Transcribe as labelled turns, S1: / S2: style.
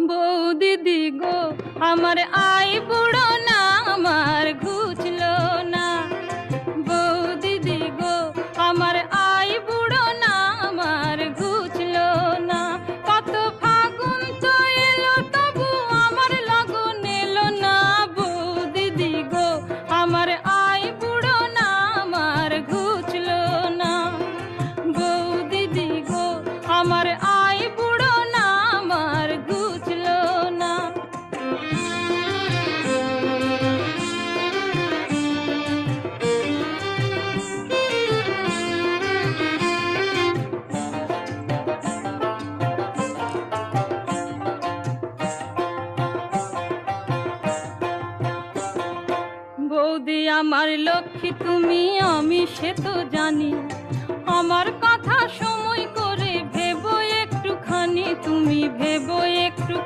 S1: বৌদিদি গো আমার আই বুড়ো না, আমার ঘুচলো না। বৌদিদি গো আমার আই বুড়ো না, আমার ঘুচলো না। কত ফাগুন তো এলো তবু আমার লগন এলো না। বৌদিদি গো আমার আই বুড়ো না, আমার ঘুচলো না। বৌদিদি গো আমার আই বুড়ো না, আমার ঘুচলো না। বৌদি আমার লক্ষ্মী তুমি, আমি সে তো জানি। আমার কথা সময় করে ভেবো একটুখানি, তুমি ভেবো একটু।